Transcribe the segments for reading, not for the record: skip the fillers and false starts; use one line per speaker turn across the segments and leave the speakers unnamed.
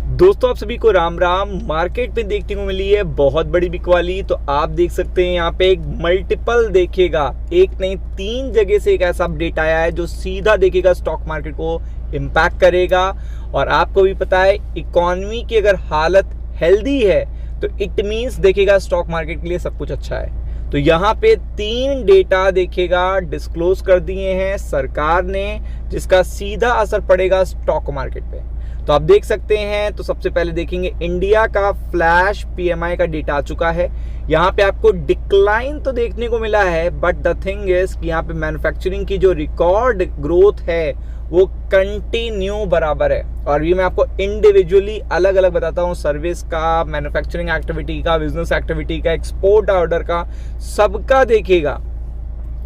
दोस्तों आप सभी को राम राम। मार्केट में देखने को मिली है बहुत बड़ी बिकवाली। तो आप देख सकते हैं यहाँ पे एक मल्टीपल देखेगा, एक नहीं 3 जगह से एक ऐसा अपडेट आया है जो सीधा देखेगा स्टॉक मार्केट को इम्पैक्ट करेगा। और आपको भी पता है इकोनॉमी की अगर हालत हेल्दी है तो इट मीन्स देखेगा स्टॉक मार्केट के लिए सब कुछ अच्छा है। तो यहाँ पे 3 डेटा देखेगा डिस्क्लोज कर दिए हैं सरकार ने, जिसका सीधा असर पड़ेगा स्टॉक मार्केट पे। तो आप देख सकते हैं। तो सबसे पहले देखेंगे इंडिया का फ्लैश पीएमआई का डेटा आ चुका है। यहाँ पे आपको डिक्लाइन तो देखने को मिला है, बट द थिंग इज कि यहाँ पे मैन्युफैक्चरिंग की जो रिकॉर्ड ग्रोथ है वो कंटिन्यू बराबर है। और ये मैं आपको इंडिविजुअली अलग अलग बताता हूँ, सर्विस का, मैन्युफैक्चरिंग एक्टिविटी का, बिजनेस एक्टिविटी का, एक्सपोर्ट ऑर्डर का, सबका देखेगा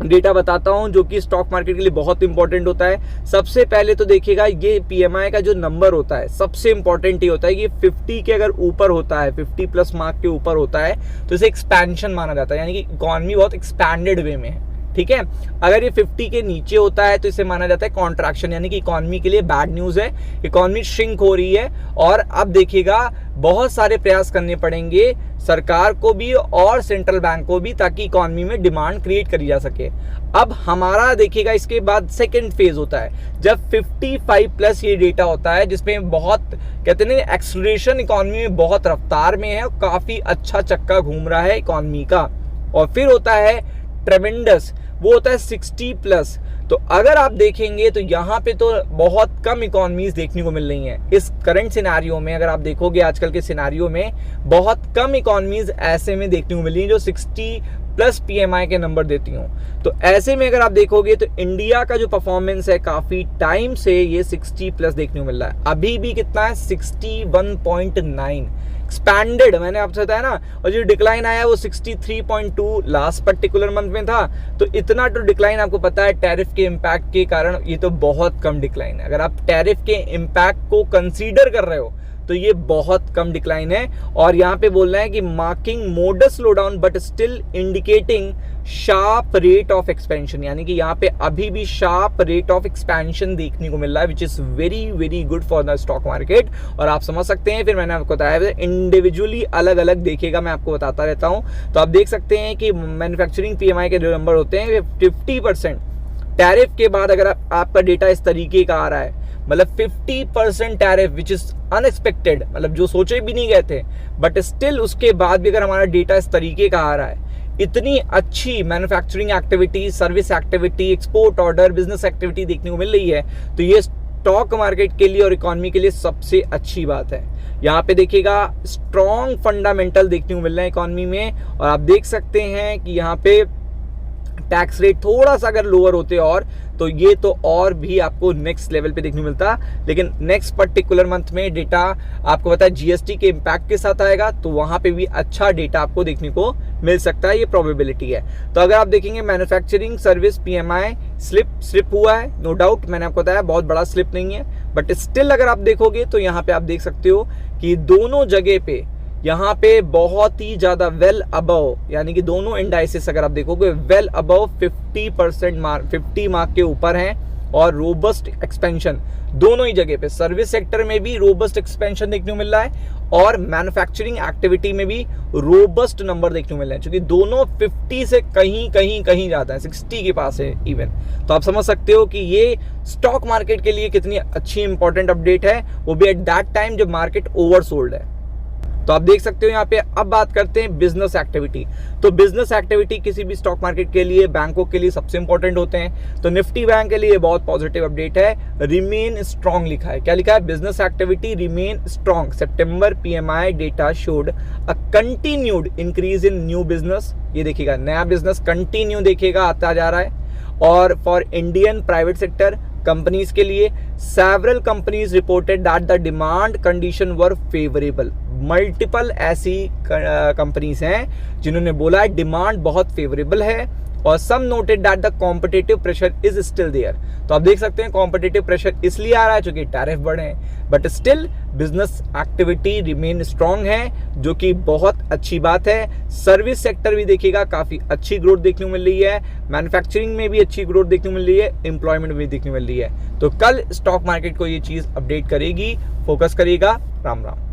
डेटा बताता हूं जो कि स्टॉक मार्केट के लिए बहुत इंपॉर्टेंट होता है। सबसे पहले तो देखिएगा ये पीएमआई का जो नंबर होता है सबसे इंपॉर्टेंट ये होता है कि 50 के अगर ऊपर होता है, 50 प्लस मार्क के ऊपर होता है तो इसे एक्सपेंशन माना जाता है, यानी कि इकोनॉमी बहुत एक्सपैंडेड वे में है। ठीक है, अगर ये 50 के नीचे होता है तो इसे माना जाता है कॉन्ट्रैक्शन, यानी कि इकोनॉमी के लिए बैड न्यूज है, इकोनॉमी श्रिंक हो रही है। और अब देखिएगा बहुत सारे प्रयास करने पड़ेंगे सरकार को भी और सेंट्रल बैंक को भी, ताकि इकोनॉमी में डिमांड क्रिएट करी जा सके। अब हमारा देखिएगा इसके बाद सेकेंड फेज होता है जब 55 प्लस ये डेटा होता है, जिसमें बहुत कहते हैं एक्सेलरेशन इकोनॉमी में बहुत रफ्तार में है और काफी अच्छा चक्का घूम रहा है इकोनॉमी का। और फिर होता है ट्रेमेंडस, वो होता है 60 प्लस। तो अगर आप देखेंगे तो यहाँ पे तो बहुत कम इकोनॉमीज देखने को मिल रही हैं इस करंट सिनेरियो में। अगर आप देखोगे आजकल के सिनेरियो में बहुत कम इकोनॉमीज ऐसे में देखने को मिल रही हैं जो 60 प्लस पीएमआई के नंबर देती हूँ। तो ऐसे में अगर आप देखोगे तो इंडिया का जो परफॉर्मेंस है काफी टाइम से ये 60 प्लस देखने को मिल रहा है। अभी भी कितना है 61.9 एक्सपैंडेड, मैंने आपसे बताया ना। और जो डिक्लाइन आया वो 63.2 लास्ट पर्टिकुलर मंथ में था। तो इतना तो डिक्लाइन आपको पता है टैरिफ के इम्पैक्ट के कारण, ये तो बहुत कम डिक्लाइन है। अगर आप टैरिफ के इम्पैक्ट को कंसीडर कर रहे हो तो ये बहुत कम डिक्लाइन है। और यहाँ पे बोल रहे हैं कि marking modus slow down but still indicating sharp rate of expansion, यानी कि यहाँ पे अभी भी शार्प रेट ऑफ एक्सपेंशन देखने को मिल रहा है, which is very very good for the stock market. और आप समझ सकते हैं, फिर मैंने आपको बताया इंडिविजुअली अलग अलग देखेगा, मैं आपको बताता रहता हूँ। तो आप देख सकते हैं कि मैन्युफैक्चरिंग पीएमआई के जो नंबर होते हैं 50% टैरिफ के बाद अगर आपका डेटा इस तरीके का आ रहा है, मतलब 50% टैरिफ विच इज अनएक्सपेक्टेड, मतलब जो सोचे भी नहीं गए थे, बट स्टिल उसके बाद भी अगर हमारा डेटा इस तरीके का आ रहा है, इतनी अच्छी manufacturing activity, service activity, export order, business activity देखने को मिल रही है, तो ये स्टॉक मार्केट के लिए और इकोनॉमी के लिए सबसे अच्छी बात है। यहाँ पे देखिएगा स्ट्रॉन्ग फंडामेंटल देखने को मिल रहा है इकोनॉमी में। और आप देख सकते हैं कि यहाँ पे टैक्स रेट थोड़ा सा अगर लोअर होते और तो ये तो और भी आपको नेक्स्ट लेवल पे देखने को मिलता, लेकिन नेक्स्ट पर्टिकुलर मंथ में डेटा आपको पता है जीएसटी के इम्पैक्ट के साथ आएगा, तो वहां पे भी अच्छा डेटा आपको देखने को मिल सकता है, ये प्रोबेबिलिटी है। तो अगर आप देखेंगे मैन्युफैक्चरिंग सर्विस पीएमआई स्लिप हुआ है, नो डाउट, मैंने आपको बताया बहुत बड़ा स्लिप नहीं है, बट स्टिल अगर आप देखोगे तो यहाँ पे आप देख सकते हो कि दोनों जगह पे यहाँ पे बहुत ही ज्यादा वेल अबव, यानी कि दोनों इंडाइसेस अगर आप देखोगे वेल अबव 50% मार्क, 50 मार्क के ऊपर हैं। और रोबस्ट एक्सपेंशन दोनों ही जगह पे, सर्विस सेक्टर में भी रोबस्ट एक्सपेंशन देखने को मिल रहा है और मैन्युफैक्चरिंग एक्टिविटी में भी रोबस्ट नंबर देखने को मिल रहे हैं, क्योंकि दोनों 50 से कहीं ज्यादा है, 60 के पास है इवन। तो आप समझ सकते हो कि ये स्टॉक मार्केट के लिए कितनी अच्छी इंपॉर्टेंट अपडेट है, वो भी एट दैट टाइम जब मार्केट ओवरसोल्ड है। तो आप देख सकते हो यहाँ पे। अब बात करते हैं बिजनेस एक्टिविटी। तो बिजनेस एक्टिविटी किसी भी स्टॉक मार्केट के लिए, बैंकों के लिए सबसे इंपॉर्टेंट होते हैं। तो निफ्टी बैंक के लिए बहुत पॉजिटिव अपडेट है, रिमेन स्ट्रांग लिखा है। क्या लिखा है? Business activity remain strong. September PMI data showed a continued increase in new business. ये देखिएगा नया बिजनेस कंटिन्यू देखेगा आता जा रहा है। और for Indian private sector companies के लिए several companies reported that the demand condition were favourable. Multiple ऐसी कंपनीज हैं जिन्होंने बोला है डिमांड बहुत फेवरेबल है, और some noted that the competitive pressure is still there. तो आप देख सकते हैं कॉम्पिटिटिव प्रेशर इसलिए आ रहा है क्योंकि टैरिफ बढ़े हैं, but still business activity remain strong है, जो कि बहुत अच्छी बात है। सर्विस सेक्टर भी देखिएगा काफी अच्छी ग्रोथ देखने को मिल रही है, मैन्युफैक्चरिंग में भी अच्छी ग्रोथ देखने को मिल रही है, एम्प्लॉयमेंट भी देखने को मिल रही है। तो कल स्टॉक मार्केट को ये चीज अपडेट करेगी, फोकस करिएगा। राम राम।